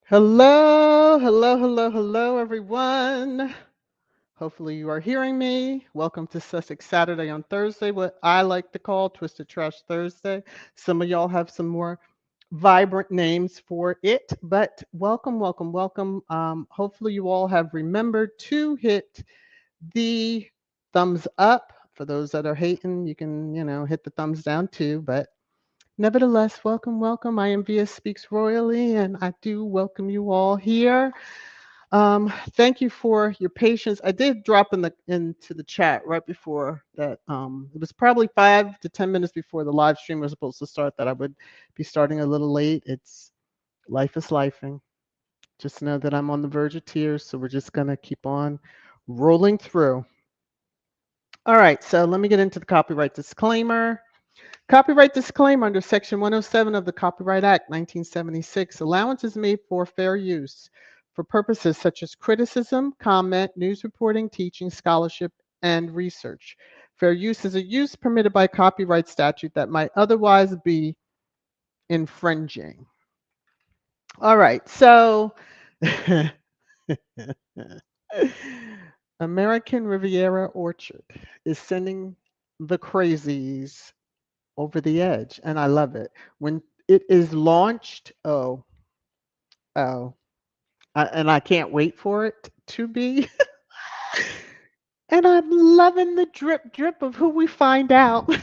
Hello, hello, hello, hello, everyone. Hopefully, you are hearing me. Welcome to Sussex Saturday on Thursday, what I like to call Twisted Trash Thursday. Some of y'all have some more vibrant names for it, but welcome, welcome, welcome. Hopefully, you all have remembered to hit the thumbs up. For those that are hating, you can, hit the thumbs down too, but nevertheless, welcome, welcome. I am VS Speaks Royally, and I do welcome you all here. Thank you for your patience. I did drop into the chat right before that. It was probably 5 to 10 minutes before the live stream was supposed to start that I would be starting a little late. It's life is lifing. Just know that I'm on the verge of tears, so we're just gonna keep on rolling through. All right, so let me get into the copyright disclaimer. Copyright disclaimer under Section 107 of the Copyright Act 1976. Allowance is made for fair use for purposes such as criticism, comment, news reporting, teaching, scholarship, and research. Fair use is a use permitted by copyright statute that might otherwise be infringing. All right, so American Riviera Orchard is sending the crazies over the edge, and I love it. When it is launched. Oh, and I can't wait for it to be. And I'm loving the drip drip of who we find out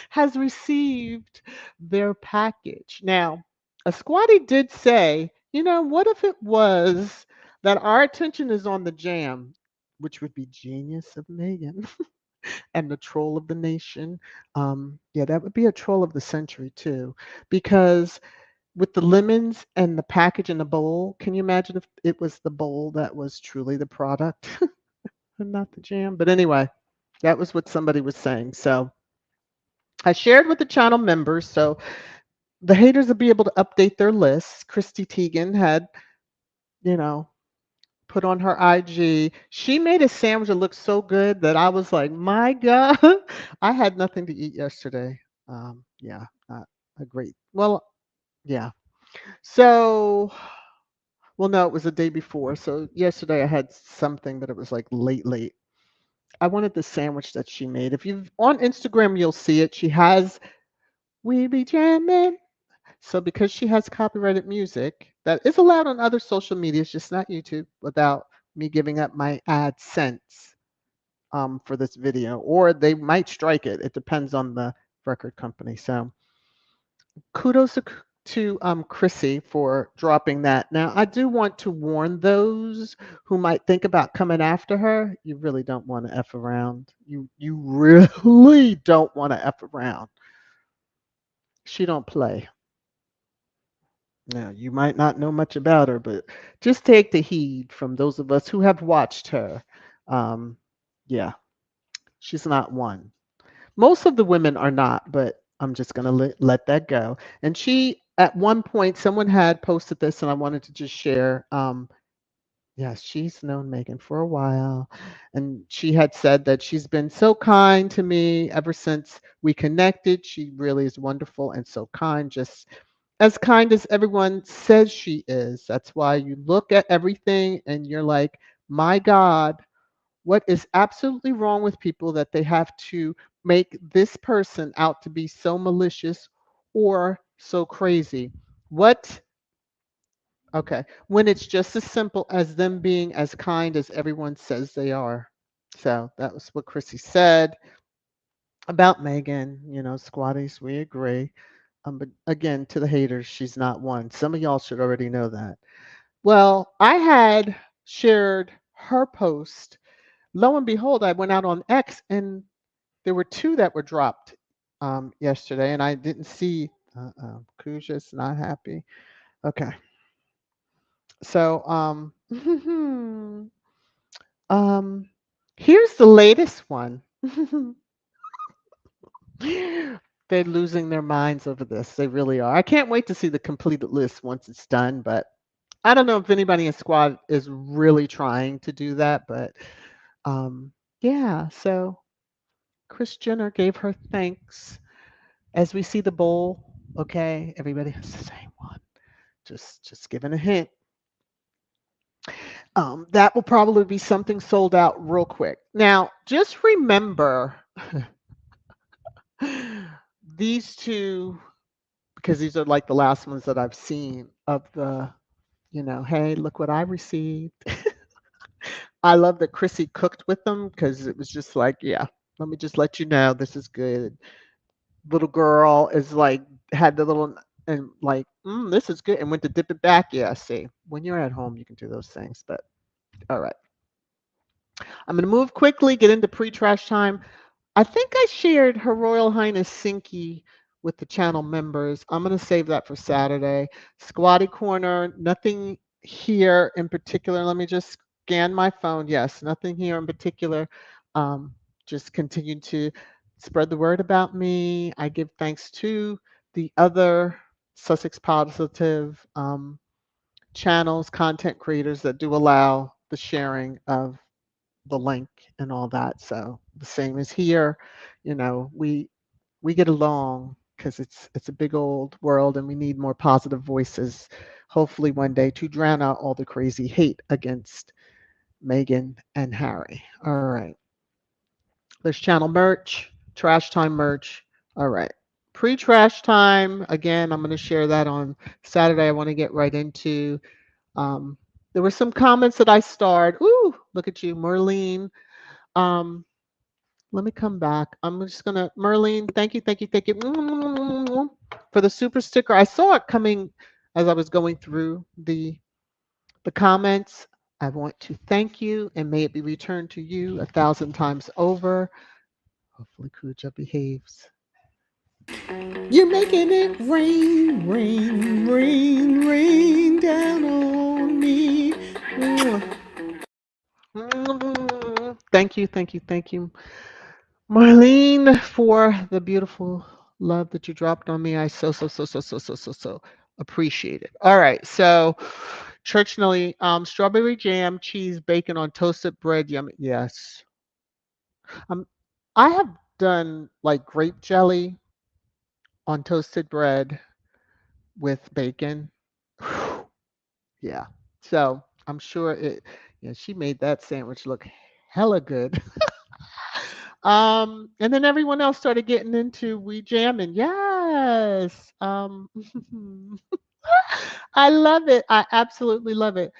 has received their package. Now, a squatty did say, what if it was that our attention is on the jam, which would be genius of Megan and the troll of the nation. Yeah, that would be a troll of the century too, because with the lemons and the package and the bowl, can you imagine if it was the bowl that was truly the product and not the jam? But anyway, that was what somebody was saying. So I shared with the channel members, so the haters will be able to update their lists. Christy Teigen had, you know, put on her IG. She made a sandwich that looked so good that I was like, my God, I had nothing to eat yesterday. Yeah, not a great. Well, yeah. So, well, no, it was the day before. So yesterday I had something, but it was like late, late. I wanted the sandwich that she made. If you've on Instagram, you'll see it. She has We Be Jamming. So because she has copyrighted music that is allowed on other social medias, just not YouTube, without me giving up my AdSense for this video, or they might strike it. It depends on the record company. So kudos to Chrissy for dropping that. Now I do want to warn those who might think about coming after her. You really don't want to f around. You really don't want to f around. She don't play. Now, you might not know much about her, but just take the heed from those of us who have watched her. Um, yeah, she's not one. Most of the women are not, but I'm just going to let that go. And she, at one point, someone had posted this, and I wanted to just share. Yes, she's known Megan for a while, and she had said that she's been so kind to me ever since we connected. She really is wonderful and so kind, just as kind as everyone says she is. That's why you look at everything and you're like, my God, what is absolutely wrong with people that they have to make this person out to be so malicious or so crazy? What? Okay. When it's just as simple as them being as kind as everyone says they are. So that was what Chrissy said about Megan. Squatties, we agree. But again, to the haters, she's not one. Some of y'all should already know that. Well, I had shared her post. Lo and behold, I went out on X and there were two that were dropped yesterday, and I didn't see. Kuja's not happy. Okay, so um, here's the latest one. They're losing their minds over this. They really are. I can't wait to see the completed list once it's done, but I don't know if anybody in squad is really trying to do that, but um, yeah. So Chris Jenner gave her thanks. As we see the bowl, okay, everybody has the same one. Just giving a hint. That will probably be something sold out real quick. Now, just remember these two, because these are like the last ones that I've seen of the, hey, look what I received. I love that Chrissy cooked with them because it was just like, yeah, let me just let you know this is good. Little girl is like had the little and like, this is good, and went to dip it back. Yeah, see, when you're at home, you can do those things. But all right, I'm gonna move quickly, get into pre-trash time. I think I shared Her Royal Highness Sinky with the channel members. I'm going to save that for Saturday. Squatty Corner, nothing here in particular. Let me just scan my phone. Yes, nothing here in particular. Just continue to spread the word about me. I give thanks to the other Sussex Positive channels, content creators that do allow the sharing of the link and all that. So the same as here, we get along because it's a big old world and we need more positive voices. Hopefully one day to drown out all the crazy hate against Meghan and Harry. All right. There's channel merch, trash time merch. All right. pre-trash time. Again, I'm going to share that on Saturday. I want to get right into. Um, there were some comments that I starred. Ooh, look at you, Merlene. Um, Let me come back. I'm just gonna, Merlene, thank you for the super sticker. I saw it coming as I was going through the comments. I want to thank you and may it be returned to you 1,000 times over. Hopefully Kuja behaves. You're making it rain, rain, rain, rain down on me. Thank you. Marlene, for the beautiful love that you dropped on me. I so appreciate it. All right. So, Church Nelly, strawberry jam, cheese, bacon on toasted bread. Yummy. Yes. Um, I have done like grape jelly on toasted bread with bacon. Yeah. So, I'm sure it, yeah, she made that sandwich look hella good. And then everyone else started getting into we jamming. Yes. I love it. I absolutely love it.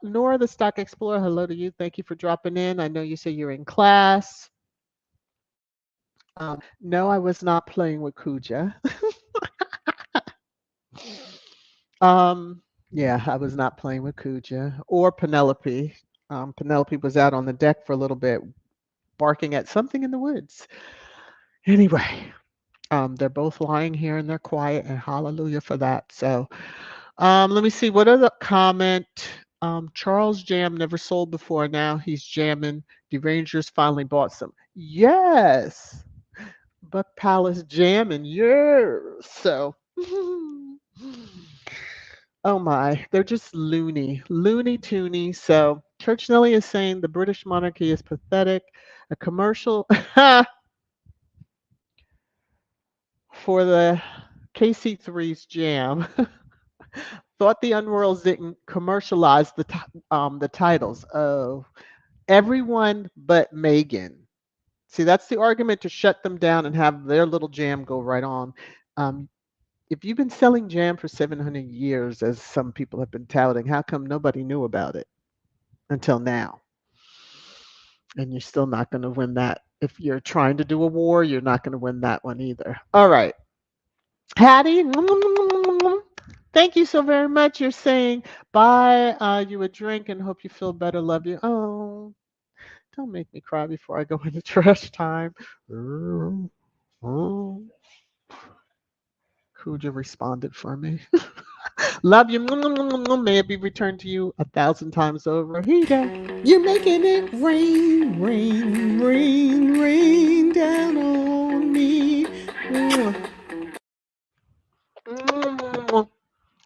Nora, the Stock Explorer, hello to you. Thank you for dropping in. I know you say you're in class. No, I was not playing with Kuja. um, yeah, I was not playing with Kuja or Penelope. Penelope was out on the deck for a little bit, barking at something in the woods. Anyway, they're both lying here and they're quiet, and hallelujah for that. So, let me see. What other comment? Charles Jam never sold before. Now he's jamming. The Rangers finally bought some. Yes. Buck Palace jamming. Yes. So, oh my, they're just loony, loony toony. So, Church Nelly is saying the British monarchy is pathetic. A commercial for the KC3's jam. Thought the Unworlds didn't commercialize the titles. Oh, everyone but Meghan. See, that's the argument to shut them down and have their little jam go right on. Um, if you've been selling jam for 700 years, as some people have been touting, how come nobody knew about it until now? And you're still not going to win that. If you're trying to do a war, you're not going to win that one either. All right. Hattie, thank you so very much. You're saying buy you a drink and hope you feel better. Love you. Oh, don't make me cry before I go into trash time. Oh, Kuja responded for me. Love you. May it be returned to you 1,000 times over. Here you go. You're making it rain, rain, rain, rain down on me.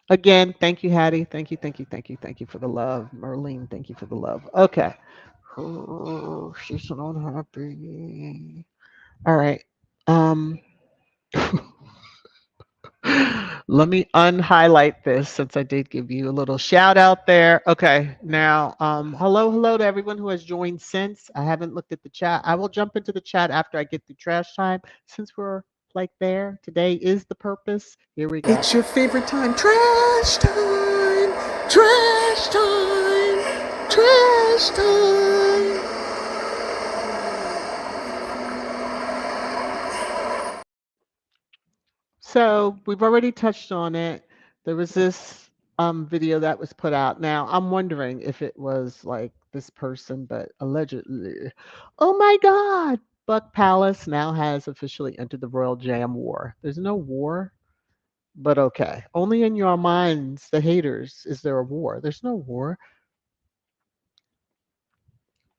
Again, thank you, Hattie. Thank you for the love. Merlene, thank you for the love. Okay. Oh, she's not happy. All right. Um, let me unhighlight this since I did give you a little shout out there. Okay. Now, hello to everyone who has joined since. I haven't looked at the chat. I will jump into the chat after I get through trash time since we're like there. Today is the purpose. Here we go. It's your favorite time. Trash time. Trash time. Trash time. So we've already touched on it. There was this video that was put out. Now I'm wondering if it was like this person, but allegedly. Oh my God! Buck Palace now has officially entered the Royal Jam War. There's no war, but okay. Only in your minds, the haters, is there a war. There's no war.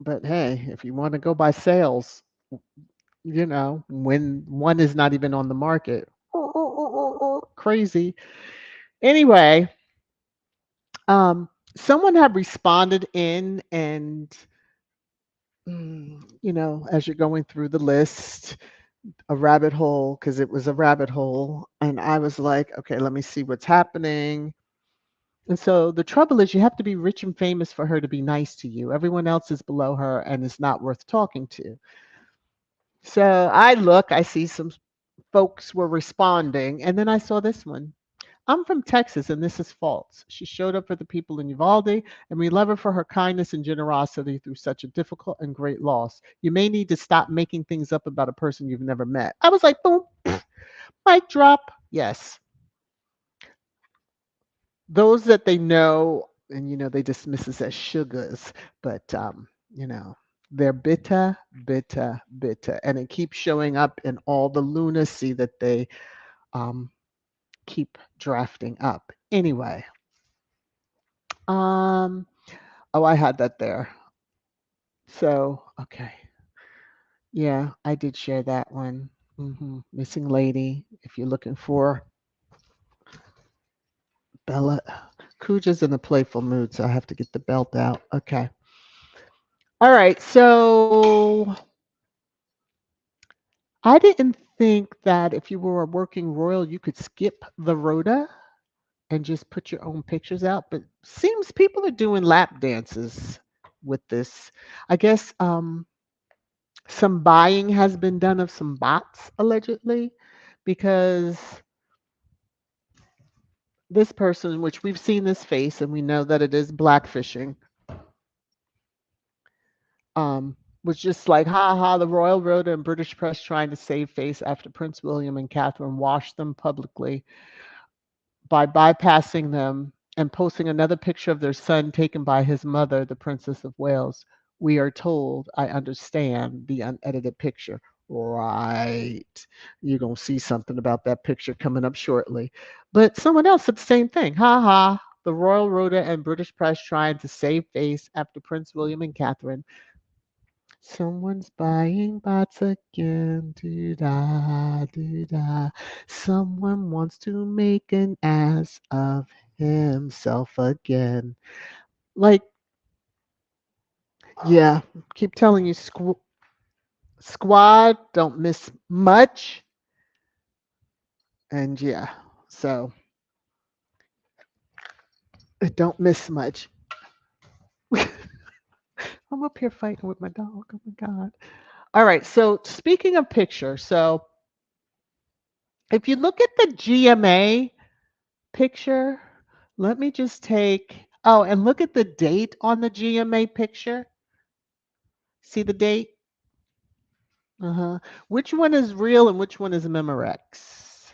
But hey, if you want to go by sales, when one is not even on the market, crazy. Anyway, someone had responded in and as you're going through the list, a rabbit hole, because it was a rabbit hole, and I was like, okay, let me see what's happening. And so the trouble is you have to be rich and famous for her to be nice to you. Everyone else is below her and is not worth talking to. So I look, I see some folks were responding. And then I saw this one. I'm from Texas and this is false. She showed up for the people in Uvalde and we love her for her kindness and generosity through such a difficult and great loss. You may need to stop making things up about a person you've never met. I was like, boom, mic drop. Yes. Those that they know and they dismiss us as sugars, but they're bitter, bitter, bitter. And it keeps showing up in all the lunacy that they um keep drafting up. Anyway, um oh, I had that there. So, okay. Yeah, I did share that one. Missing lady. If you're looking for Bella, Cuja's in a playful mood, so I have to get the belt out. Okay. All right. So I didn't think that if you were a working royal, you could skip the rota and just put your own pictures out. But seems people are doing lap dances with this. I guess some buying has been done of some bots allegedly because this person, which we've seen this face and we know that it is blackfishing, um, was just like, ha ha, the Royal Rota and British press trying to save face after Prince William and Catherine washed them publicly by bypassing them and posting another picture of their son taken by his mother, the Princess of Wales. We are told, I understand the unedited picture. Right. You're going to see something about that picture coming up shortly. But someone else said the same thing. Ha ha. The Royal Rota and British press trying to save face after Prince William and Catherine. Someone's buying bots again. Do da, do da. Someone wants to make an ass of himself again. Like, yeah, keep telling you, squad, don't miss much. And yeah, so don't miss much. I'm up here fighting with my dog. Oh my God. All right. So, speaking of picture, so if you look at the GMA picture, let me just take, oh, and look at the date on the GMA picture. See the date? Uh-huh. Which one is real and which one is Memorex?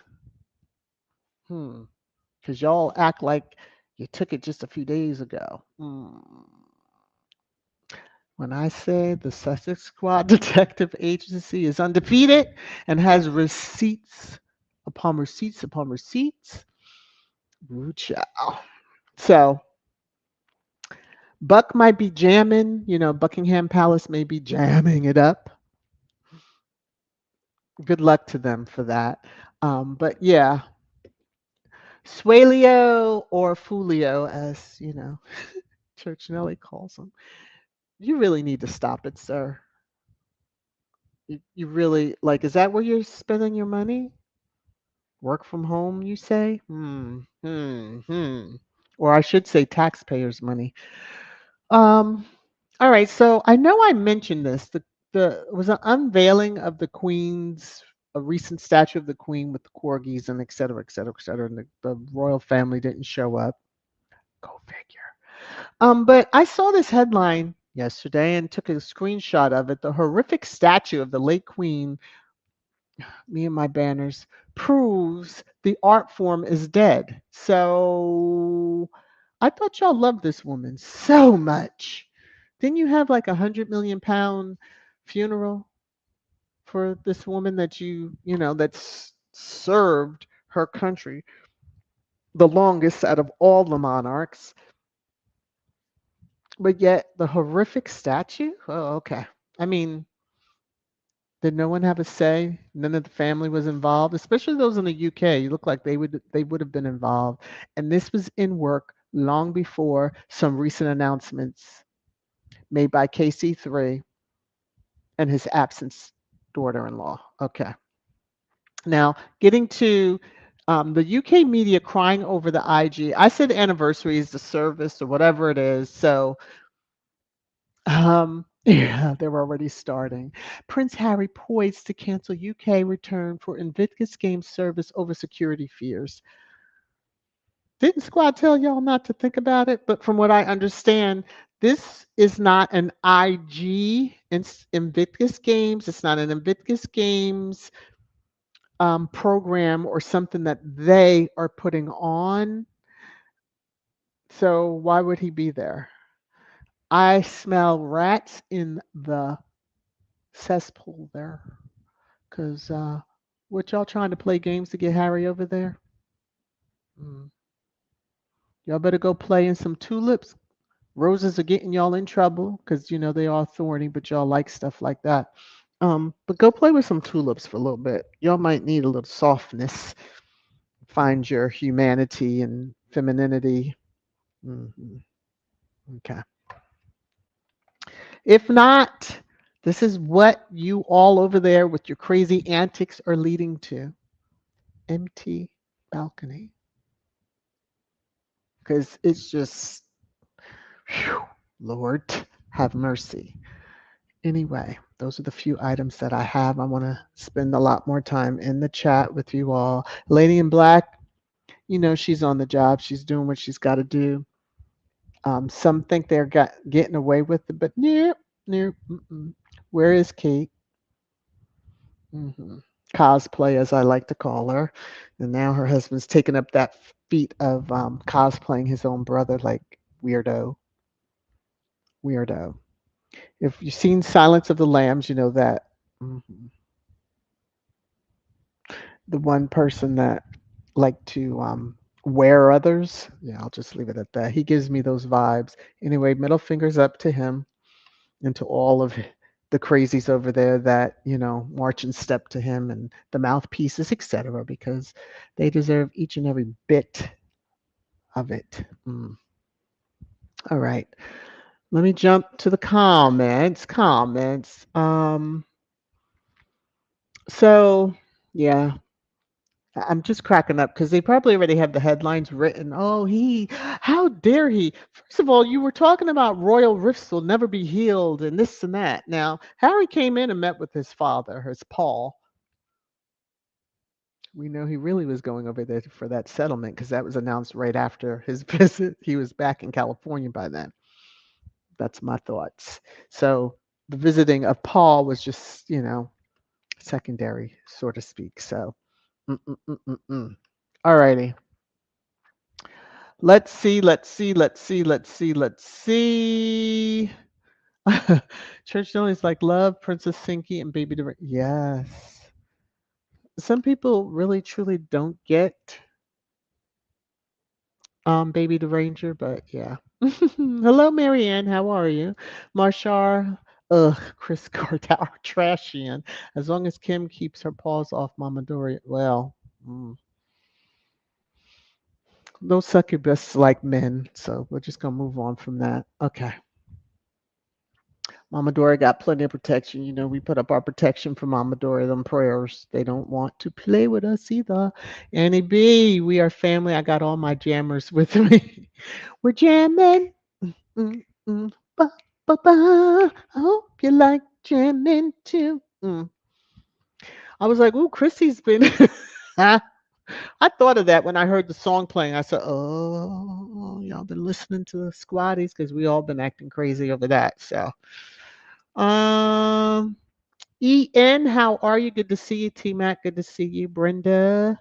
Hmm. Because y'all act like you took it just a few days ago. When I say the Sussex Squad Detective Agency is undefeated and has receipts upon receipts upon receipts, woo child. So Buck might be jamming, Buckingham Palace may be jamming it up. Good luck to them for that. But yeah, Suelio or Fulio, as Church Nelly calls them. You really need to stop it, sir. You really like. Is that where you're spending your money? Work from home, you say? Or I should say, taxpayers' money. Um, all right, so I know I mentioned this. The it was an unveiling of the Queen's a recent statue of the Queen with the corgis and et cetera, et cetera, et cetera. And the royal family didn't show up. Go figure. But I saw this headline yesterday and took a screenshot of it. The horrific statue of the late Queen, me and my banners, proves the art form is dead. So I thought y'all loved this woman so much. Didn't you have like £100 million funeral for this woman that that's served her country the longest out of all the monarchs? But yet the horrific statue? Oh, okay. I mean, did no one have a say? None of the family was involved, especially those in the UK. You look like they would have been involved. And this was in work long before some recent announcements made by KC3 and his absent daughter-in-law. Okay. Now, getting to the UK media crying over the IG. I said anniversary is the service or whatever it is. So Yeah, they're already starting. Prince Harry poised to cancel UK return for Invictus Games service over security fears. Didn't Squad tell y'all not to think about it? But from what I understand, this is not an IG Invictus Games. It's not an Invictus Games program or something that they are putting on. So why would he be there? I smell rats in the cesspool there. Because what y'all trying to play games to get Harry over there? Mm. Y'all better go play in some tulips. Roses are getting y'all in trouble because they are thorny, but y'all like stuff like that. But go play with some tulips for a little bit. Y'all might need a little softness. Find your humanity and femininity. Hmm. Okay. If not, this is what you all over there with your crazy antics are leading to. Empty balcony. Because it's just, whew, Lord, have mercy. Anyway, those are the few items that I have. I want to spend a lot more time in the chat with you all. Lady in Black, she's on the job. She's doing what she's got to do. Some think they're getting away with it, but nope, nope. Mm-mm. Where is Kate? Hmm. Cosplay, as I like to call her. And now her husband's taken up that feat of cosplaying his own brother, like weirdo. Weirdo. If you've seen Silence of the Lambs, you know that. Mhm. The one person that like to wear others. Yeah, I'll just leave it at that. He gives me those vibes. Anyway, middle fingers up to him and to all of the crazies over there that march and step to him and the mouthpieces, etc., because they deserve each and every bit of it. Mm. All right. Let me jump to the comments. So yeah, I'm just cracking up because they probably already have the headlines written. Oh, how dare he? First of all, you were talking about royal rifts will never be healed and this and that. Now, Harry came in and met with his father, his Paul. We know he really was going over there for that settlement because that was announced right after his visit. He was back in California by then. That's my thoughts. So the visiting of Paul was just, secondary, so to speak. So, all righty. Let's see. Church Jones like love, Princess Sinky, and Baby the Yes. Some people really truly don't get Baby the Ranger, but yeah. Hello, Marianne. How are you? Marshar. Ugh, Chris Gardau, trashian. As long as Kim keeps her paws off Mama Dory, well, those succubuses like men, so we're just gonna move on from that. Okay. Mama Dora got plenty of protection. We put up our protection for Mama Dora, them prayers. They don't want to play with us either. Annie B, we are family. I got all my jammers with me. We're jamming. Mm, mm, ba, ba, ba. I hope you like jamming too. I was like, ooh, Chrissy's been. I thought of that when I heard the song playing. I said, oh, y'all been listening to the squatties because we all been acting crazy over that. So, um, En, how are you? Good to see you. T Mac, good to see you. Brenda,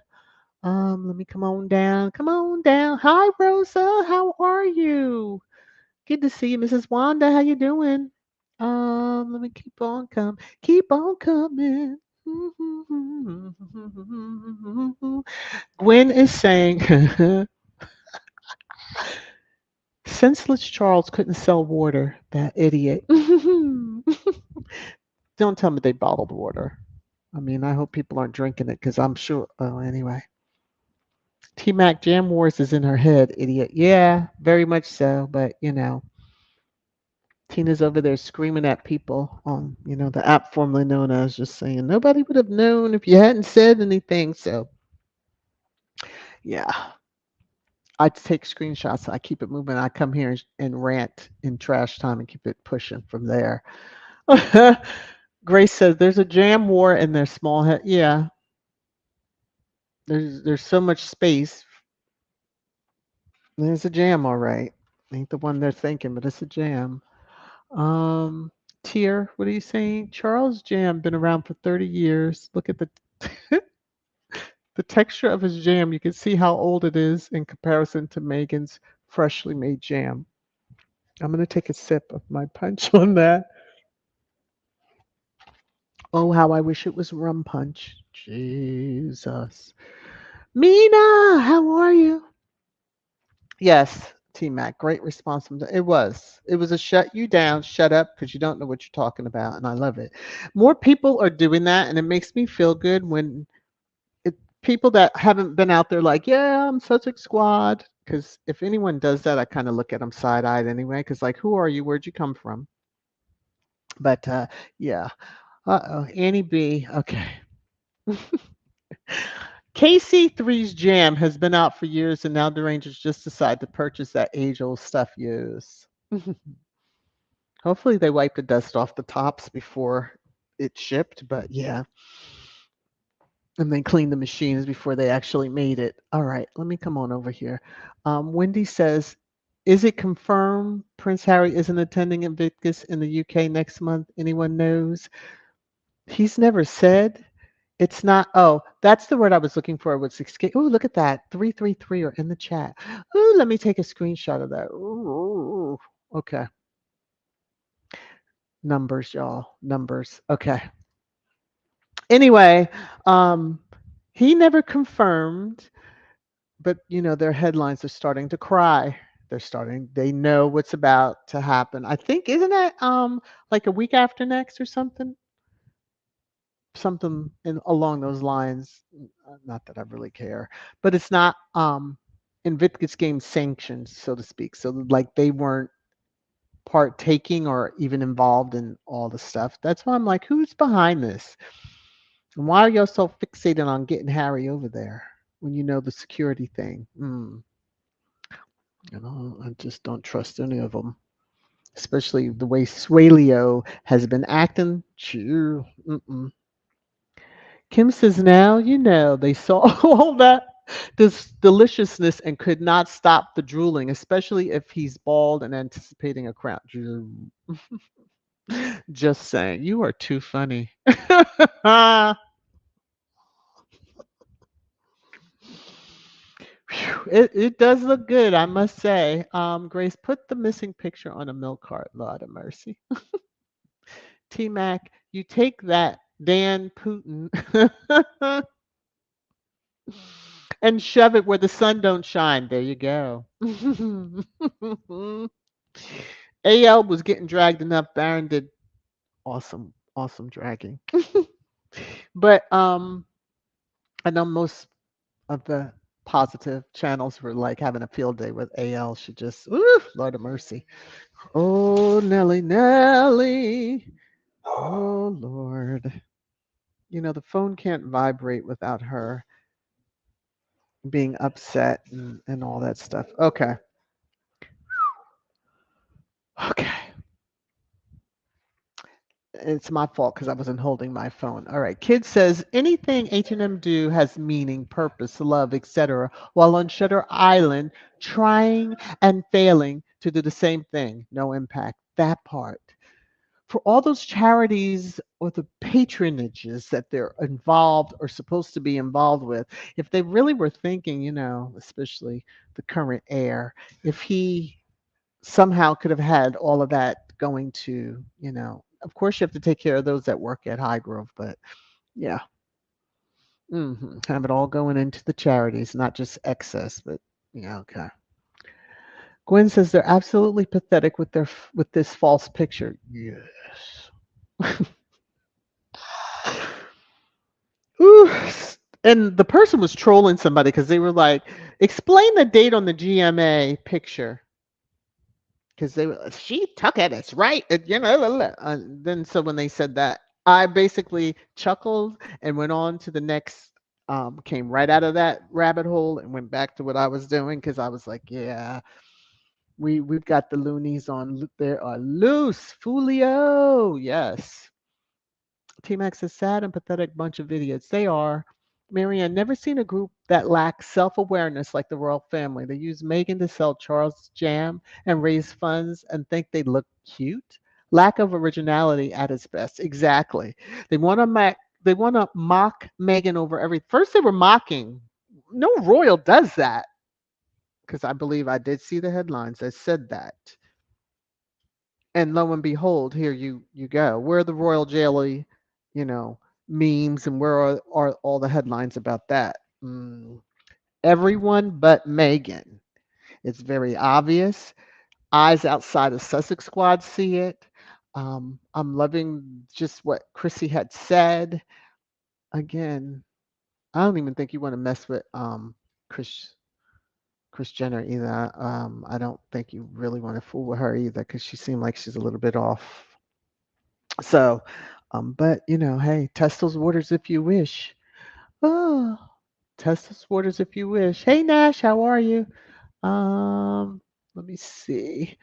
let me come on down. Come on down. Hi, Rosa, how are you? Good to see you, Mrs. Wanda. How you doing? Let me keep on coming. Gwen is saying, senseless Charles couldn't sell water. That idiot. Don't tell me they bottled water. I mean, I hope people aren't drinking it because I'm sure. Oh, anyway. T Mac Jam Wars is in her head, idiot. Yeah, very much so. But, Tina's over there screaming at people on, the app formerly known as, just saying nobody would have known if you hadn't said anything. So, yeah. I take screenshots. So I keep it moving. I come here and rant in trash time and keep it pushing from there. Grace says there's a jam war in their small head. Yeah, there's so much space. There's a jam, all right. Ain't the one they're thinking, but it's a jam. Um, Tier, what are you saying? Charles Jam been around for 30 years. Look at the the texture of his jam. You can see how old it is in comparison to Megan's freshly made jam. I'm gonna take a sip of my punch on that. Oh, how I wish it was rum punch. Jesus. Mina, how are you? Yes, T Mac, great response from it was. It was a shut you down, shut up because you don't know what you're talking about, and I love it. More people are doing that, and it makes me feel good when people that haven't been out there like, yeah, I'm Sussex Squad. Because if anyone does that, I kind of look at them side eyed anyway. Because like, who are you? Where'd you come from? But yeah. Uh-oh, Annie B. Okay. KC3's Jam has been out for years, and now the Rangers just decide to purchase that age-old stuff use. Hopefully, they wipe the dust off the tops before it shipped. But yeah, and then clean the machines before they actually made it. All right, let me come on over here. Wendy says, "Is it confirmed Prince Harry isn't attending Invictus in the UK next month? Anyone knows?" He's never said. It's not. Oh, that's the word I was looking for. Was escape. Oh, look at that. 333 are in the chat. Oh, let me take a screenshot of that. Ooh, okay. Numbers, y'all. Numbers. Okay. Anyway, um, he never confirmed, but their headlines are starting to cry. They know what's about to happen. I think, isn't that like a week after next or something? Something along those lines. Not that I really care, but it's not Invictus game sanctioned, so to speak. So like they weren't partaking or even involved in all the stuff. That's why I'm like, who's behind this? And why are y'all so fixated on getting Harry over there when you know the security thing? I just don't trust any of them, especially the way Swaleo has been acting. Chew. Kim says, now they saw all that this deliciousness and could not stop the drooling, especially if he's bald and anticipating a crown. Just saying, you are too funny. It does look good, I must say. Grace, put the missing picture on a milk cart. Lord of mercy. T Mac, you take that Dan Putin and shove it where the sun don't shine. There you go. AL was getting dragged enough. Baron did awesome, awesome dragging. But I know most of the positive channels were like having a field day with AL. She just, ooh, Lord of mercy. Oh, Nelly, Nelly. Oh, Lord. The phone can't vibrate without her being upset and all that stuff. Okay. Okay. It's my fault because I wasn't holding my phone. All right. Kid says anything H&M do has meaning, purpose, love, etc. While on Shutter Island, trying and failing to do the same thing, no impact. That part. For all those charities or the patronages that they're involved or supposed to be involved with, if they really were thinking, especially the current heir, if he somehow could have had all of that going to, of course you have to take care of those that work at High Grove, but yeah, have it all going into the charities, not just excess, but yeah, okay. Gwen says they're absolutely pathetic with with this false picture. Yes. Ooh. And the person was trolling somebody because they were like, explain the date on the GMA picture. Because she took it, it's right. Then so when they said that, I basically chuckled and went on to the next Came right out of that rabbit hole and went back to what I was doing because I was like, yeah, we've got the loonies on. There are loose, Fulio. Yes, T-Max is sad and pathetic bunch of idiots. They are. Marianne, never seen a group that lacks self-awareness like the royal family. They use Meghan to sell Charles jam and raise funds and think they look cute. Lack of originality at its best. Exactly. They want to mock Meghan over everything. First they were mocking. No royal does that because I believe I did see the headlines that said that. And lo and behold, here you go. Where are the royal jelly, you know, memes, and where are all the headlines about that? Everyone but Meghan. It's very obvious. Eyes outside of Sussex squad see it. I'm loving just what Chrissy had said. Again, I don't even think you want to mess with Chris Chris Jenner either. I don't think you really want to fool with her either because she seemed like she's a little bit off. So, but hey, test those waters if you wish. Oh, test those waters if you wish. Hey Nash, how are you? Let me see.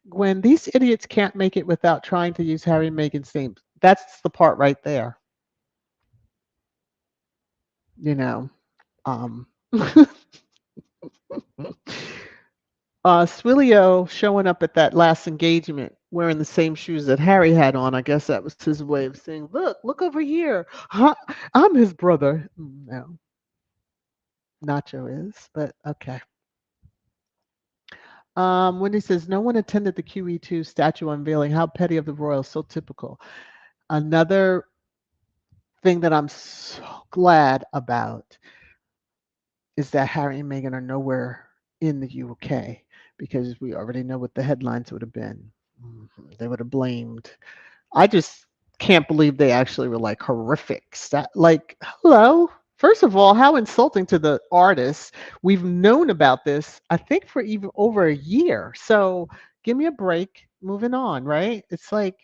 When these idiots can't make it without trying to use Harry and Meghan's names, that's the part right there. You know. Um Swilio showing up at that last engagement wearing the same shoes that Harry had on. I guess that was his way of saying, look over here. Huh, I'm his brother. No, Nacho is, but okay. Wendy says, no one attended the QE2 statue unveiling. How petty of the royals, so typical. Another thing that I'm so glad about is that Harry and Meghan are nowhere in the UK because we already know what the headlines would have been. They would have blamed. I just can't believe they actually were like horrific. Like, hello. First of all, how insulting to the artists. We've known about this, I think, for even over a year. So give me a break. Moving on, right? It's like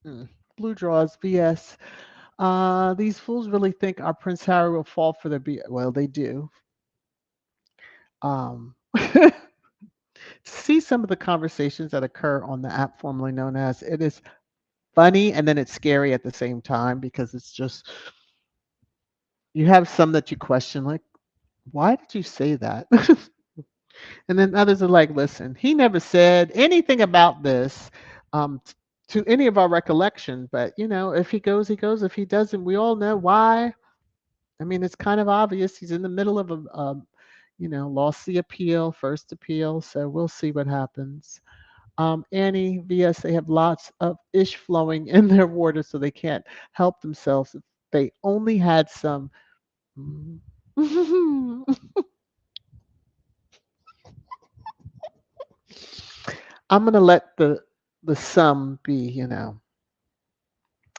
Blue Draws, VS. These fools really think our Prince Harry will fall for their well, they do. To see some of the conversations that occur on the app formerly known as, it is funny and then it's scary at the same time because it's just you have some that you question like, why did you say that? And then others are like, listen, he never said anything about this to any of our recollection, but if he goes, he goes. If he doesn't, we all know why. I mean, it's kind of obvious. He's in the middle of lost the appeal, first appeal. So we'll see what happens. Annie, VS, they have lots of ish flowing in their water, so they can't help themselves. If they only had some. I'm gonna let the sum be.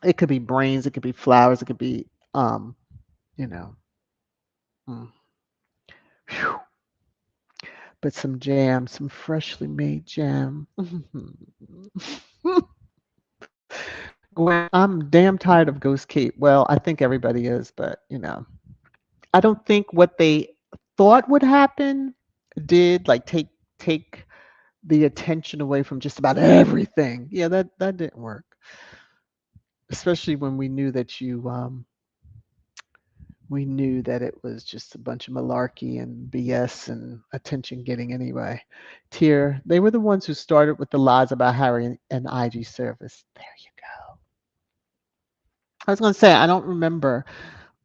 It could be brains, it could be flowers, it could be you know. mm, Whew. But some jam, some freshly made jam. Gwen, I'm damn tired of Ghost Cape. Well, I think everybody is, but I don't think what they thought would happen did, like take the attention away from just about everything. Yeah, that didn't work. Especially when we knew that it was just a bunch of malarkey and BS and attention getting anyway. Tier, they were the ones who started with the lies about Harry and IG service. There you go. I was going to say, I don't remember.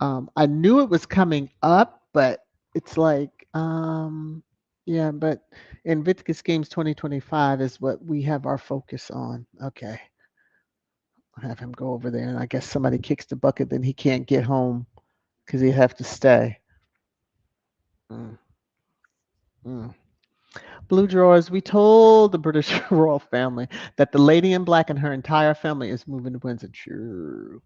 I knew it was coming up, but it's like, yeah, but Invictus Games 2025 is what we have our focus on. Okay. I'll have him go over there, and I guess somebody kicks the bucket, then he can't get home because he'd have to stay. Mm, mm. Blue Drawers, we told the British royal family that the lady in black and her entire family is moving to Windsor. True.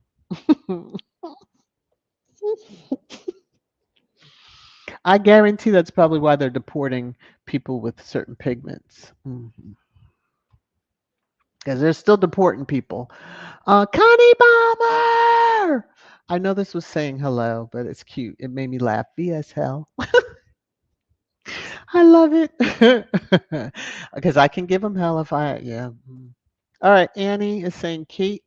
I guarantee that's probably why they're deporting people with certain pigments. Because they're still deporting people. Connie Bomber! I know this was saying hello, but it's cute. It made me laugh. VS hell. I love it. Because I can give them hell if I, yeah. All right. Annie is saying Kate.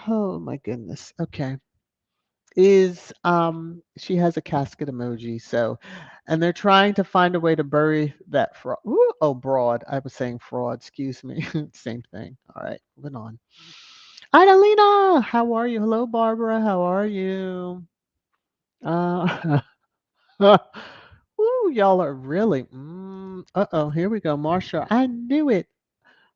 Oh my goodness. Okay. Is she has a casket emoji, so and they're trying to find a way to bury that fraud. Ooh, oh, broad. I was saying fraud, excuse me. Same thing. All right, moving on. Idalina, how are you? Hello, Barbara. How are you? Uh, ooh, y'all are really. Uh-oh, here we go. Marsha, I knew it.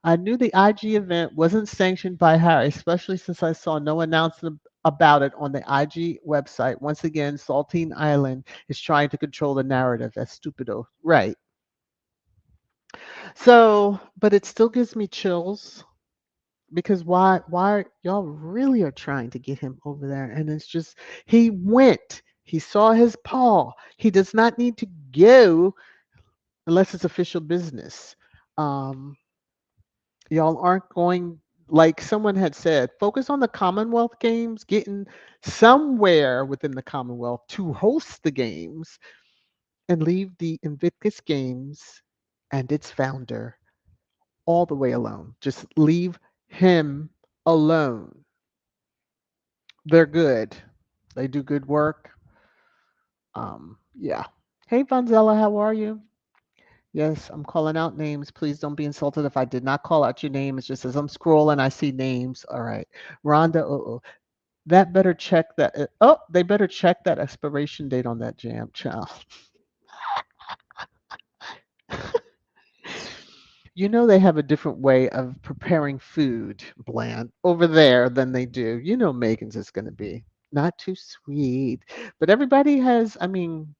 I knew the IG event wasn't sanctioned by Harry, especially since I saw no announcement about it on the IG website. Once again, Saltine Island is trying to control the narrative. That's stupido. Right. So, but it still gives me chills because why y'all really are trying to get him over there, and it's just he went. He saw his paw. He does not need to go unless it's official business. Um, y'all aren't going, like someone had said, focus on the Commonwealth Games, getting somewhere within the Commonwealth to host the games, and leave the Invictus Games and its founder all the way alone. Just leave him alone. They're good. They do good work. Yeah. Hey, Vanzella, how are you? Yes, I'm calling out names. Please don't be insulted if I did not call out your name. It's just as I'm scrolling, I see names. All right. Rhonda, that better check that. Oh, they better check that expiration date on that jam, child. You know they have a different way of preparing food, Bland, over there than they do. You know Megan's is going to be not too sweet, but everybody has. I mean,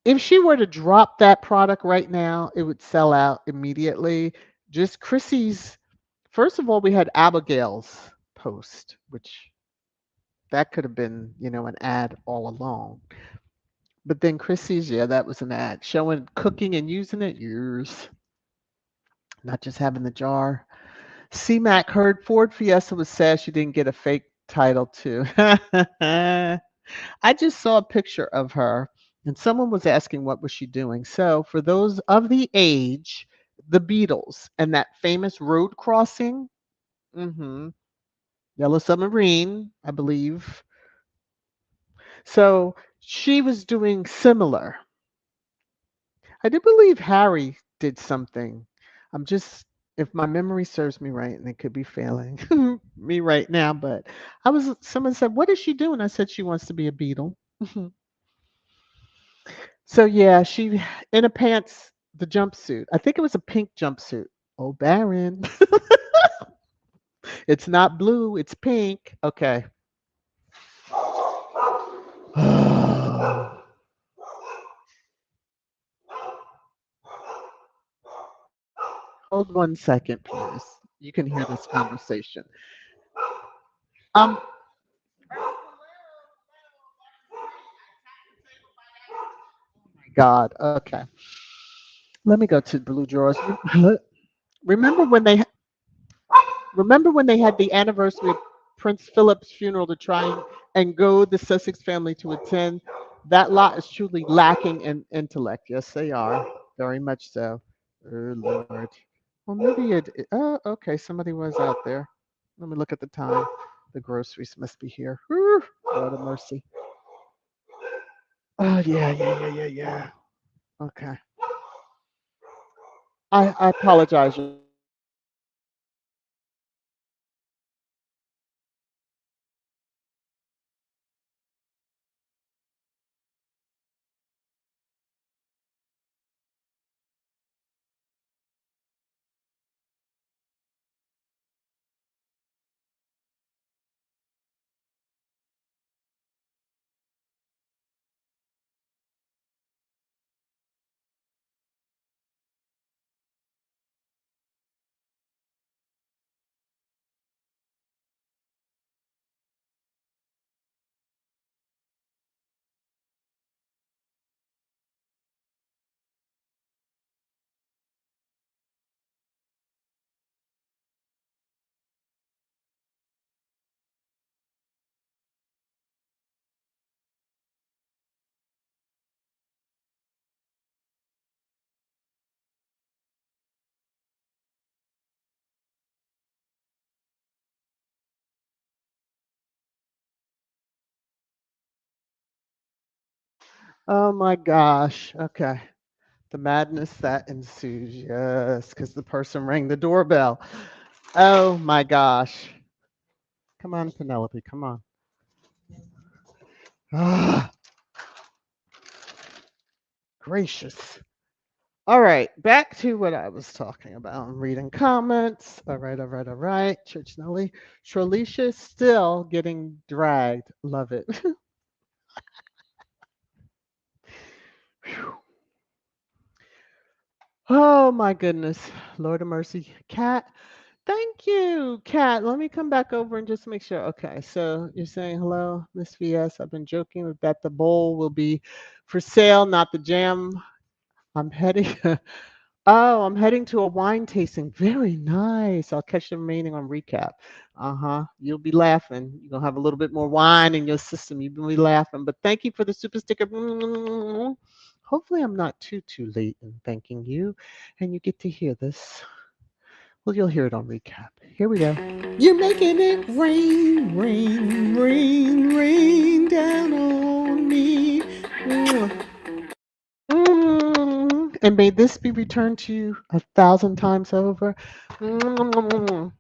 if she were to drop that product right now, it would sell out immediately. Just Chrissy's. First of all, we had Abigail's post, which that could have been, an ad all along. But then Chrissy's, yeah, that was an ad showing cooking and using it. Yours, not just having the jar. C-Mac heard Ford Fiesta was sad she didn't get a fake title too. I just saw a picture of her, and someone was asking what was she doing. So for those of the age, the Beatles and that famous road crossing, hmm Yellow Submarine, I believe. So she was doing similar. I do believe Harry did something. I'm just, if my memory serves me right, and it could be failing me right now, but someone said, what is she doing? I said, she wants to be a Beatle. So yeah, she, in a pants, the jumpsuit. I think it was a pink jumpsuit. Oh, Baron. It's not blue, it's pink. Okay. Hold 1 second, please. You can hear this conversation. Um, God. Okay. Let me go to Blue Drawers. Remember when they remember when they had the anniversary of Prince Philip's funeral to try and goad the Sussex family to attend? That lot is truly lacking in intellect. Yes, they are. Very much so. Oh, Lord. Well, maybe it. Oh, okay. Somebody was out there. Let me look at the time. The groceries must be here. Whew, Lord of mercy. Oh, yeah, yeah, yeah, yeah, yeah. Okay. I apologize. Oh my gosh. Okay. The madness that ensues. Yes, because the person rang the doorbell. Oh my gosh. Come on, Penelope. Come on. Ah, gracious. All right, back to what I was talking about. I'm reading comments. All right, all right, all right. Church Nelly. Tralisha is still getting dragged. Love it. Whew. Oh my goodness. Lord of mercy. Cat. Thank you, Kat. Let me come back over and just make sure. Okay, so you're saying hello, Miss VS. I've been joking that the bowl will be for sale, not the jam. I'm heading. Oh, I'm heading to a wine tasting. Very nice. I'll catch the remaining on recap. Uh huh. You'll be laughing. You're gonna have a little bit more wine in your system. You'll be laughing. But thank you for the super sticker. Hopefully, I'm not too late in thanking you, and you get to hear this. Well, you'll hear it on recap. Here we go. You're making it rain, rain, rain, rain down on me. And may this be returned to you 1,000 times over.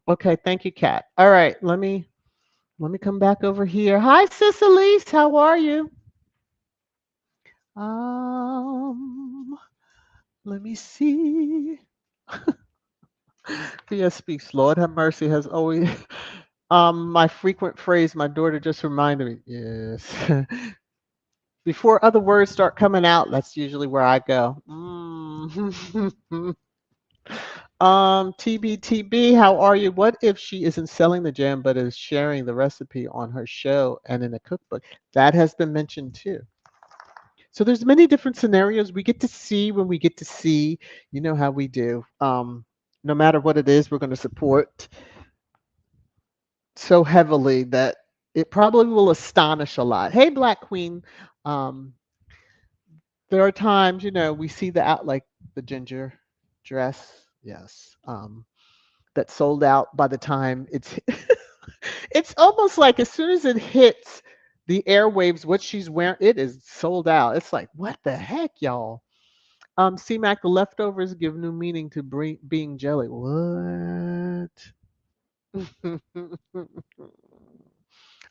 Okay, thank you, Kat. All right, let me come back over here. Hi, Cicely. How are you? Um, Let me see. VS speaks. Lord have mercy has always my frequent phrase. My daughter just reminded me. Yes. Before other words start coming out, that's usually where I go. TBTB, how are you? What if she isn't selling the jam but is sharing the recipe on her show and in a cookbook? That has been mentioned too. So there's many different scenarios we get to see when we get to see. You know how we do. No matter what it is, we're going to support so heavily that it probably will astonish a lot. Hey, Black Queen. Um, there are times, we see the out like the ginger dress. Yes. That sold out by the time it's it's almost like as soon as it hits the airwaves, what she's wearing, it is sold out. It's like, what the heck, y'all? C-Mac, the leftovers give new meaning to being jelly. What?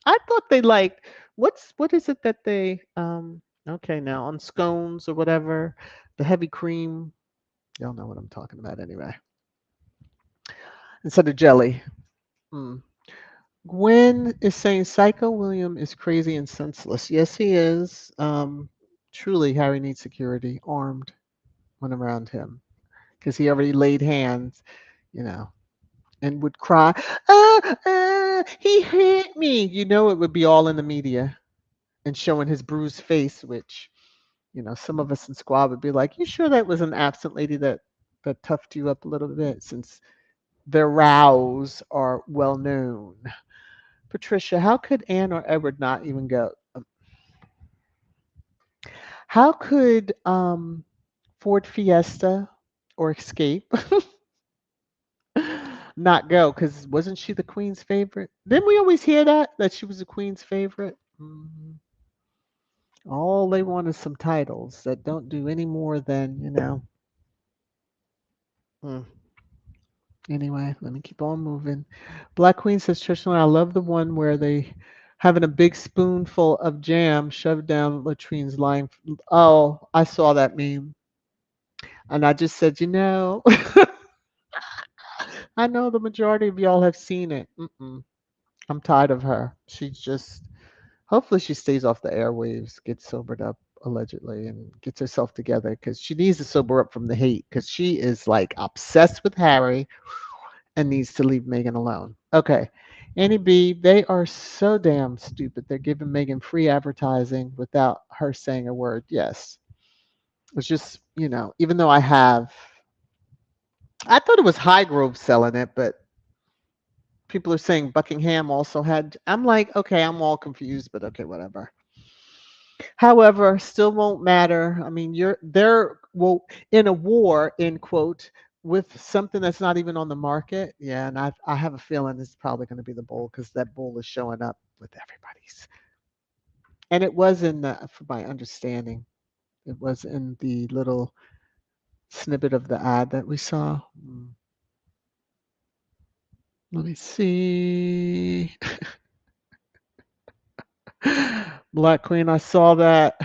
I thought they liked what is it that they okay now on scones or whatever, the heavy cream. Y'all know what I'm talking about anyway. Instead of jelly. Mm. Gwen is saying Psycho William is crazy and senseless. Yes, he is. Truly, Harry needs security, armed when around him, because he already laid hands, you know, and would cry, he hit me. It would be all in the media and showing his bruised face, which, some of us in squad would be like, you sure that was an absent lady that toughed you up a little bit since their rows are well known. Patricia, how could Anne or Edward not even go? How could Ford Fiesta or Escape not go? Because wasn't she the Queen's favorite? Didn't we always hear that she was the Queen's favorite? All they want is some titles that don't do any more than mm. Anyway, let me keep on moving. Black Queen says, Tristan, I love the one where they having a big spoonful of jam shoved down latrine's line. Oh, I saw that meme. And I just said, I know the majority of y'all have seen it. I'm tired of her. Hopefully, she stays off the airwaves, gets sobered up, allegedly, and gets herself together because she needs to sober up from the hate because she is like obsessed with Harry and needs to leave Megan alone. Okay. Annie B, they are so damn stupid. They're giving Megan free advertising without her saying a word. Yes. It's just, even though I thought it was Highgrove selling it, but people are saying Buckingham also had. I'm like, okay, I'm all confused, but okay, whatever. However, still won't matter. I mean, they're well in a war, end quote, with something that's not even on the market. Yeah, and I have a feeling it's probably going to be the bowl because that bowl is showing up with everybody's. And it was in the, from my understanding. it was in the little snippet of the ad that we saw. Let me see. Black Queen, I saw that.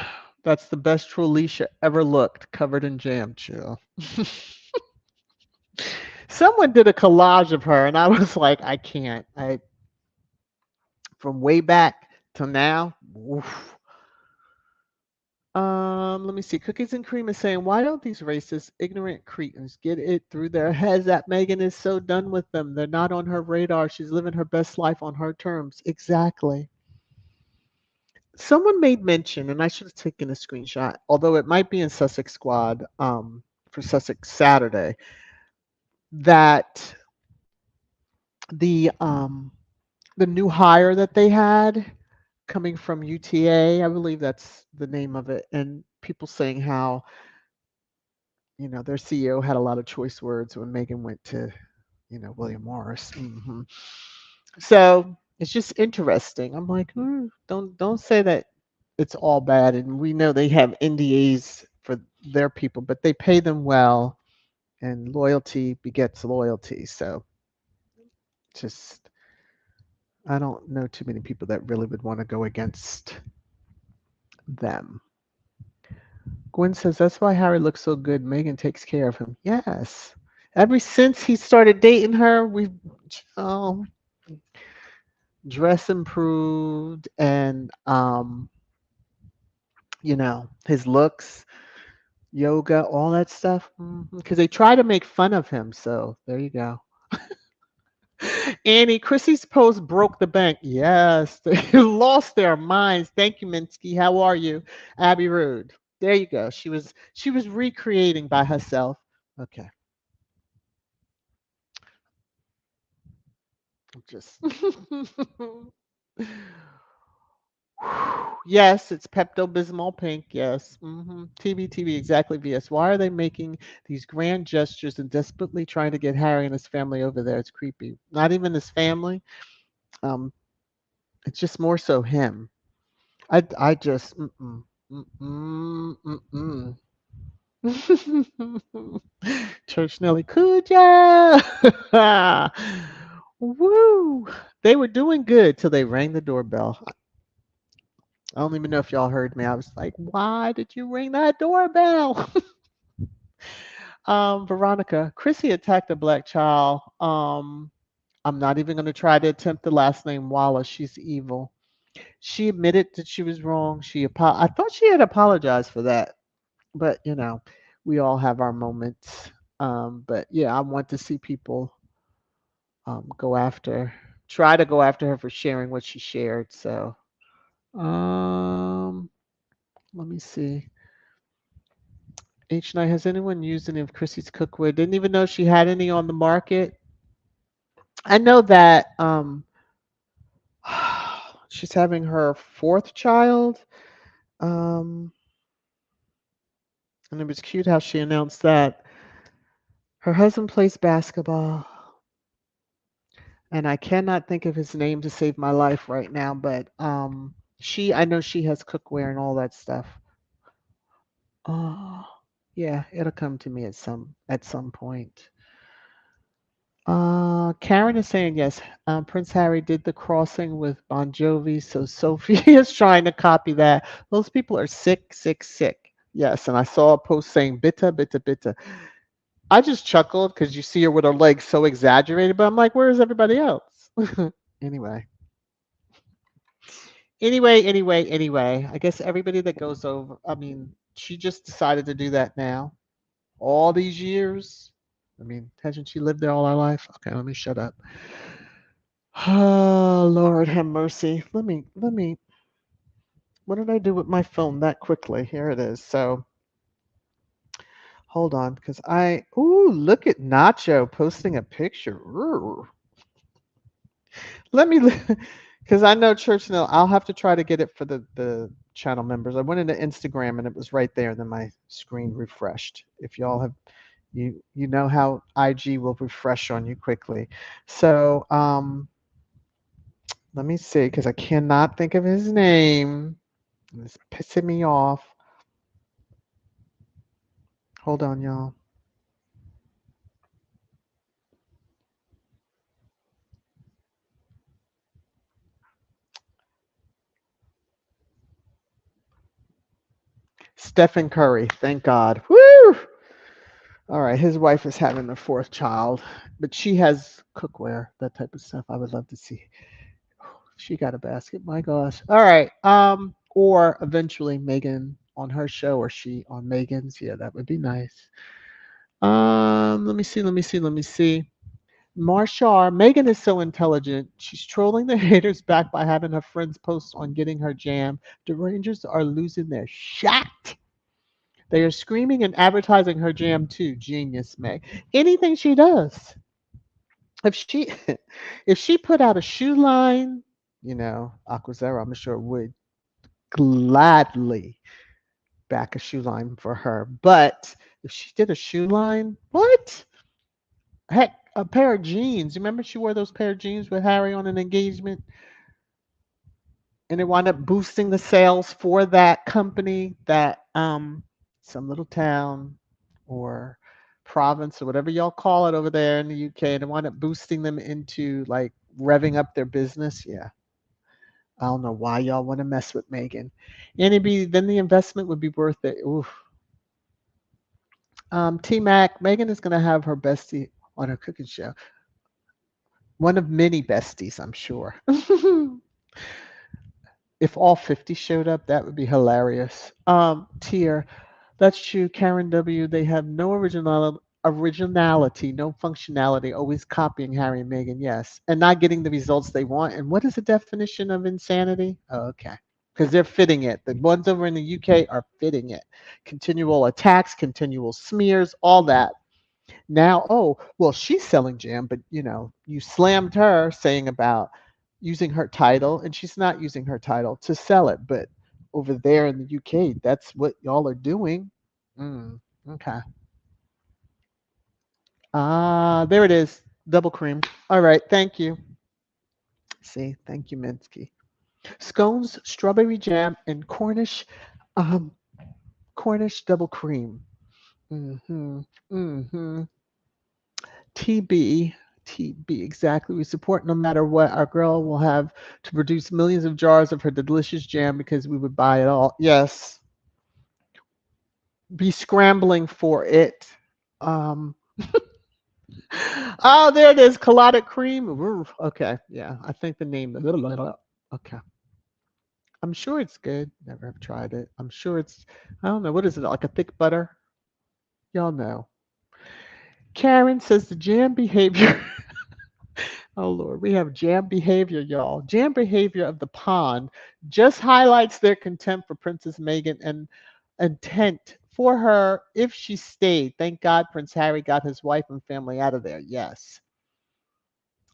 That's the best Trulisha ever looked, covered in jam, chill. Someone did a collage of her, and I was like, I can't. I from way back to now. Oof. Let me see. Cookies and Cream is saying, why don't these racist, ignorant cretins get it through their heads that Megan is so done with them? They're not on her radar. She's living her best life on her terms. Exactly. Someone made mention, and I should have taken a screenshot, although it might be in Sussex Squad for Sussex Saturday, that the the new hire that they had coming from UTA, I believe that's the name of it, and people saying how their CEO had a lot of choice words when Megan went to William Morris. So it's just interesting. I'm like, don't say that it's all bad. And we know they have NDAs for their people, but they pay them well, and loyalty begets loyalty. So just I don't know too many people that really would want to go against them. Gwen says that's why Harry looks so good. Megan takes care of him. Yes. Ever since he started dating her, we've um, dress improved and his looks, yoga, all that stuff. Because they try to make fun of him. So there you go. Annie, Chrissy's post broke the bank. Yes, they lost their minds. Thank you, Minsky. How are you, Abby Rude? There you go. She was recreating by herself. Okay, I'm just. Yes, it's Pepto Bismol pink. Yes. TV, exactly. VS. Why are they making these grand gestures and desperately trying to get Harry and his family over there? It's creepy. Not even his family. Um, it's just more so him. I just mm-mm. Church Nelly Kuja. Woo! They were doing good till they rang the doorbell. I don't even know if y'all heard me. I was like, "Why did you ring that doorbell?" Veronica, Chrissy attacked a black child. I'm not even going to try to attempt the last name Wallace. She's evil. She admitted that she was wrong. I thought she had apologized for that, but we all have our moments. But yeah, I want to see people go after, try to go after her for sharing what she shared. So, um, let me see. H Night, has anyone used any of Chrissy's cookware? Didn't even know she had any on the market. I know that she's having her fourth child. Um, and it was cute how she announced that her husband plays basketball. And I cannot think of his name to save my life right now, but I know she has cookware and all that stuff. Oh, yeah, it'll come to me at some point. Karen is saying yes. Prince Harry did the crossing with Bon Jovi, so Sophie is trying to copy that. Those people are sick, sick, sick. Yes, and I saw a post saying bitta, bitta, bitta. I just chuckled because you see her with her legs so exaggerated, but I'm like, where is everybody else? Anyway. Anyway, I guess everybody that goes over, I mean, she just decided to do that now. All these years. I mean, hasn't she lived there all her life? Okay, let me shut up. Oh, Lord have mercy. Let me, what did I do with my phone that quickly? Here it is. So hold on, because look at Nacho posting a picture. Ooh. Let me, because I know Church Mill. I'll have to try to get it for the channel members. I went into Instagram and it was right there, and then my screen refreshed. If y'all have, you know how IG will refresh on you quickly. So let me see, because I cannot think of his name. It's pissing me off. Hold on, y'all. Stephen Curry, thank God. Woo! All right, his wife is having a fourth child, but she has cookware, that type of stuff. I would love to see. She got a basket. My gosh. All right. Or eventually Megan on her show or she on Megan's. Yeah, that would be nice. Let me see, let me see, let me see. Marshall, Megan is so intelligent. She's trolling the haters back by having her friends post on getting her jam. The Rangers are losing their shot. They are screaming and advertising her jam too. Genius, Meg. Anything she does. If she if she put out a shoe line, Aquazera, I'm sure would gladly back a shoe line for her. But if she did a shoe line, what? Heck, a pair of jeans. Remember she wore those pair of jeans with Harry on an engagement? And it wound up boosting the sales for that company, that some little town or province or whatever y'all call it over there in the UK, and it wound up boosting them into like revving up their business. Yeah. I don't know why y'all want to mess with Megan. And then the investment would be worth it. Oof. T Mac, Megan is gonna have her bestie on her cooking show. One of many besties, I'm sure. If all 50 showed up, that would be hilarious. Tier, that's true. Karen W. They have no originality, no functionality, always copying Harry and Meghan, yes, and not getting the results they want. And what is the definition of insanity? Oh, okay. Because they're fitting it. The ones over in the UK are fitting it. Continual attacks, continual smears, all that. Now, oh, well, she's selling jam, but you slammed her saying about using her title, and she's not using her title to sell it. But over there in the UK, that's what y'all are doing. Mm, okay. Ah, there it is. Double cream. All right. Thank you. See, thank you, Minsky. Scones, strawberry jam, and um, Cornish double cream. Mm-hmm. Mm-hmm. TB, TB, exactly. We support no matter what. Our girl will have to produce millions of jars of her delicious jam because we would buy it all. Yes, be scrambling for it. Um, oh, there it is. Colada cream. Okay, yeah, I think the name. Okay, I'm sure it's good. Never have tried it. I'm sure it's. I don't know. What is it? Like a thick butter? Y'all know. Karen says the jam behavior. Oh Lord, we have jam behavior, y'all. Jam behavior of the pond just highlights their contempt for Princess Meghan and intent for her if she stayed. Thank God Prince Harry got his wife and family out of there. Yes.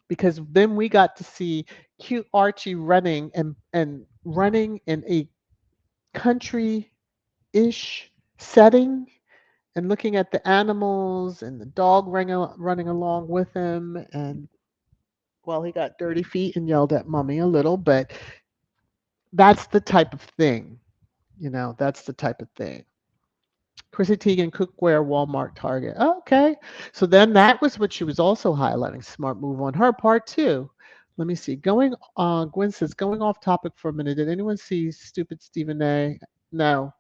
Because then we got to see cute Archie running and running in a country-ish setting and looking at the animals and the dog running along with him. And well, he got dirty feet and yelled at mommy a little, but that's the type of thing, that's the type of thing. Chrissy Teigen, cookware, Walmart, Target. Oh, okay. So then that was what she was also highlighting. Smart move on her part, too. Let me see. Gwen says, going off topic for a minute. Did anyone see Stupid Stephen A? No.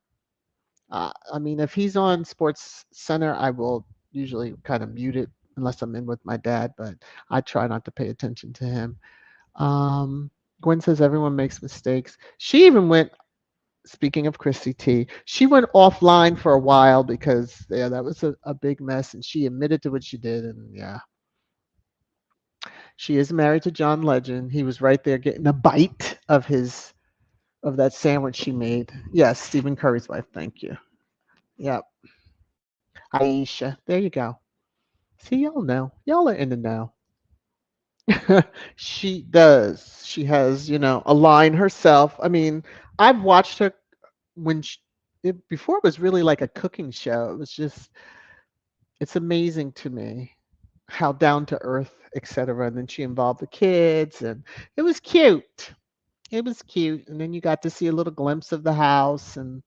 I mean, if he's on Sports Center, I will usually kind of mute it unless I'm in with my dad, but I try not to pay attention to him. Um, Gwen says everyone makes mistakes. She even went, speaking of Chrissy T, she went offline for a while because yeah, that was a big mess, and she admitted to what she did, and yeah, she is married to John Legend. He was right there getting a bite of that sandwich she made. Yes, Stephen Curry's wife. Thank you. Yep, Aisha. There you go. See, y'all know. Y'all are in the know. She does. She has, a line herself. I mean, I've watched her when before it was really like a cooking show. It was just, it's amazing to me how down to earth, etc. And then she involved the kids, and it was cute. It was cute. And then you got to see a little glimpse of the house, and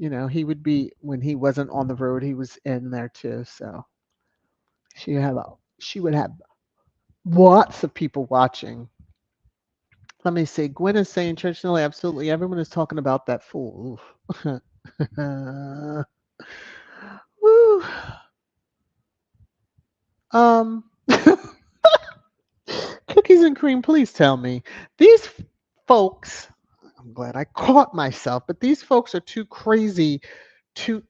he would be when he wasn't on the road, he was in there too. So she would have lots of people watching. Let me see. Gwen is saying Church Nelly, absolutely. Everyone is talking about that fool. Oof. Woo. Um, Cookies and cream, please tell me. These folks, I'm glad I caught myself, but these folks are too crazy to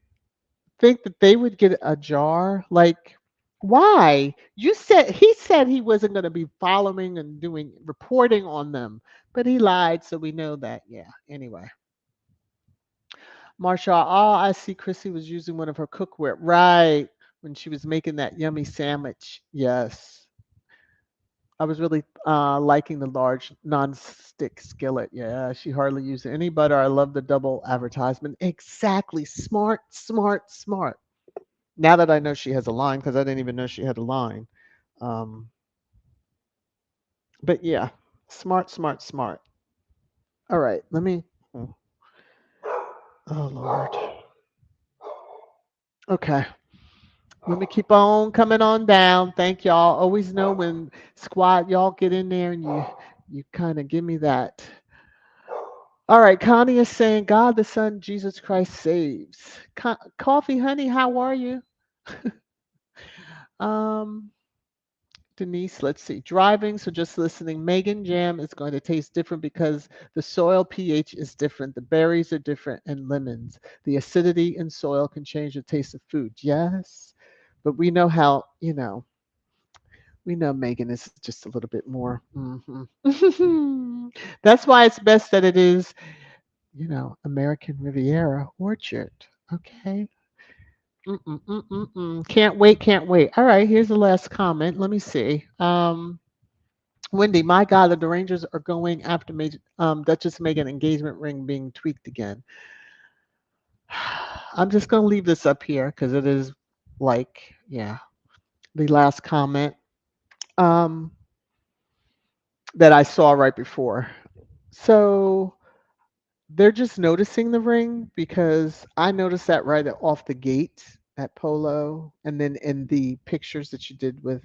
think that they would get a jar. Like, why? He said he wasn't going to be following and doing reporting on them, but he lied, so we know that. Yeah. Anyway, Marsha, oh, I see Chrissy was using one of her cookware. Right. When she was making that yummy sandwich. Yes. I was really liking the large non-stick skillet. Yeah, she hardly used any butter. I love the double advertisement. Exactly. Smart, smart, smart. Now that I know she has a line, because I didn't even know she had a line. Um, but yeah, smart, smart, smart. All right, let me. Oh, oh, Lord. Okay, let me keep on coming on down. Thank y'all. Always know when squad y'all get in there and you kind of give me that. All right, Connie is saying, God the Son, Jesus Christ saves. Coffee, honey, how are you? Um, Denise, let's see. Driving, so just listening. Megan, jam is going to taste different because the soil pH is different. The berries are different, and lemons. The acidity in soil can change the taste of food. Yes, but we know how, we know Megan is just a little bit more. That's why it's best that it is, American Riviera Orchard. Okay. Can't wait, can't wait. All right, here's the last comment. Let me see. Wendy, my God, the Rangers are going after Duchess Megan engagement ring being tweaked again. I'm just going to leave this up here because it is like, yeah, the last comment um, that I saw right before. So they're just noticing the ring because I noticed that right off the gate at Polo, and then in the pictures that you did with,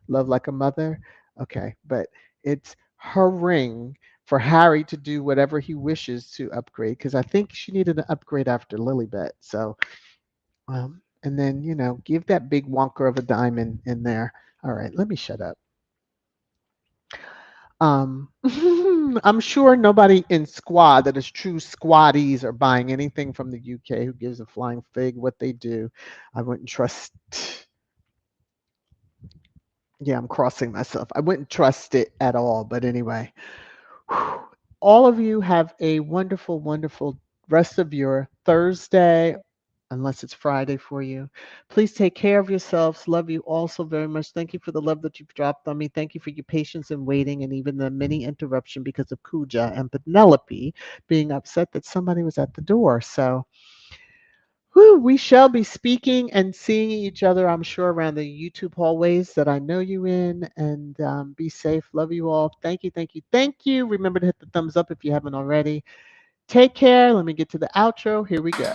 Love Like a Mother. Okay, but it's her ring for Harry to do whatever he wishes to upgrade because I think she needed an upgrade after Lilibet. So, and then, give that big wonker of a diamond in there. All right, let me shut up. I'm sure nobody in squad that is true squaddies are buying anything from the UK who gives a flying fig what they do. I wouldn't trust. Yeah, I'm crossing myself. I wouldn't trust it at all. But anyway, all of you have a wonderful, wonderful rest of your Thursday, unless it's Friday for you. Please take care of yourselves. Love you all so very much. Thank you for the love that you've dropped on me. Thank you for your patience in waiting and even the mini interruption because of Kuja and Penelope being upset that somebody was at the door. So, we shall be speaking and seeing each other, I'm sure, around the YouTube hallways that I know you in. And be safe. Love you all. Thank you, thank you, thank you. Remember to hit the thumbs up if you haven't already. Take care. Let me get to the outro. Here we go.